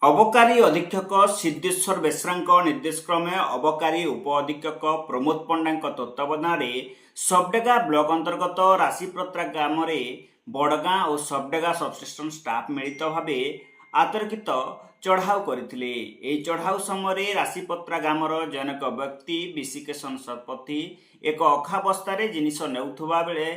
अबकारी अधीक्षक सिद्धेश्वर बेसरा निर्देश क्रमे अबकारी उप अधीक्षक प्रमोद पंडा तत्वावधान में सबडेगा ब्लॉक अंतर्गत राशिप्रत्रा ग्राम बड़गाँ और सबडेगा सबस्टेशन स्टाफ मिलित भाव आतर्कित चढ़ाऊ करते। चढ़ाऊ समय राशिपत्रा ग्रामर जनक व्यक्ति विशिकेशन शतपथी एक अखा बस्तार जिनिष नेउथुबा बेले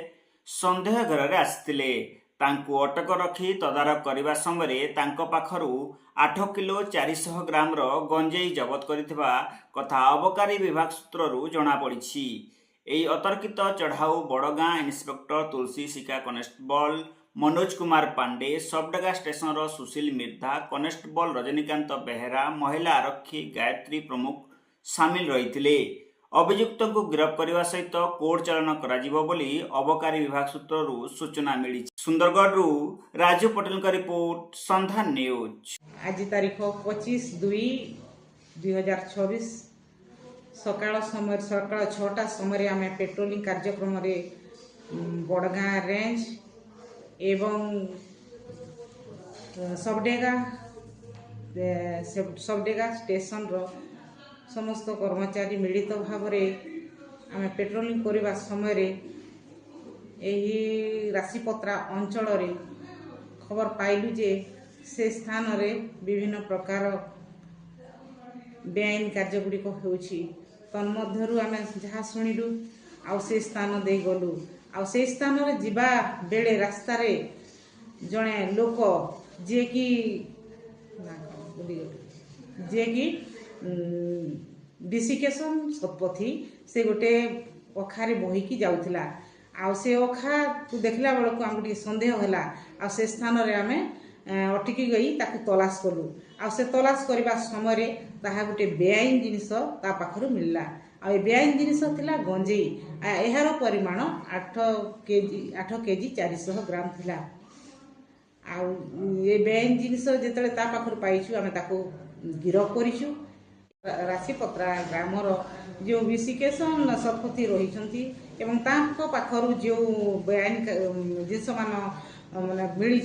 संदेह घर आसिथिले। तांकु अटक रखी तदारख करने समय तांको पाखरु 8 किलो 400 ग्राम गंजेई जबत करिथिबा कथा अबकारी विभाग सूत्ररू जना पड़िछि। एई अतर्कित चढ़ाऊ बड़गाँ इन्स्पेक्टर तुलसी सिका कनेस्टेबल मनोज कुमार पांडे, सबडेगा स्टेशन सुशील मिर्धा, कनेस्टेबल रजनीकांत बेहेरा, महिला आरक्षी गायत्री प्रमुख सामिल रहिथिले। अभियुक्त को गिरफ्त करने सहित कोर्ट चालन करा बोली अबकारी विभाग सूत्ररू सूचना मिली। सुंदरगढ़ राजू पटेल का रिपोर्ट, संधान न्यूज। आज तारीख 25/2/2024 सकाळ 6टा समय आम पेट्रोलिंग कार्यक्रम बड़गाँ रेंज एवं सबडेगा स्टेशन समस्त कर्मचारी मिलित भाव आम पेट्रोलिंग करने समय यही राशिपत्रा अंचल खबर पाइलु जे से स्थान रे विभिन्न प्रकार बेआईन कार्यगुड़िक होउछि। तन्मध्यरु आम जहाँ शुणिलु आउ से स्थान दे गलु आउ से स्थान रे जिबा बेले रास्ता रे जणे लोक जे कि विशिकेशन शतपथी से गोटे अखारे बहिकी जाउथिला। आउ से अखा देखला बेल को आमको सन्देह है आ से स्थान रे आमे अटकी गई ताकू तलाश कलु। आ से तलाश करबा समय ताहा गोटे बेआईन जिनिस ता पाखरु मिलला। आ बेआईन जिनिस थिला गंजेई। एहार परिमाण 8 केजी 400 ग्राम थिला। आ ये बेआईन जिनिस जेतले ता पाखरु पाइछु आमे ताकू गिरफ करिछु। राशिपत्रा ग्रामर जो विशिकेशन शतपथी रही एवं तांको पाखरु जो बेआईन जिनस मान मिली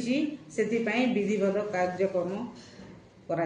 से विधिवत कार्यक्रम करा।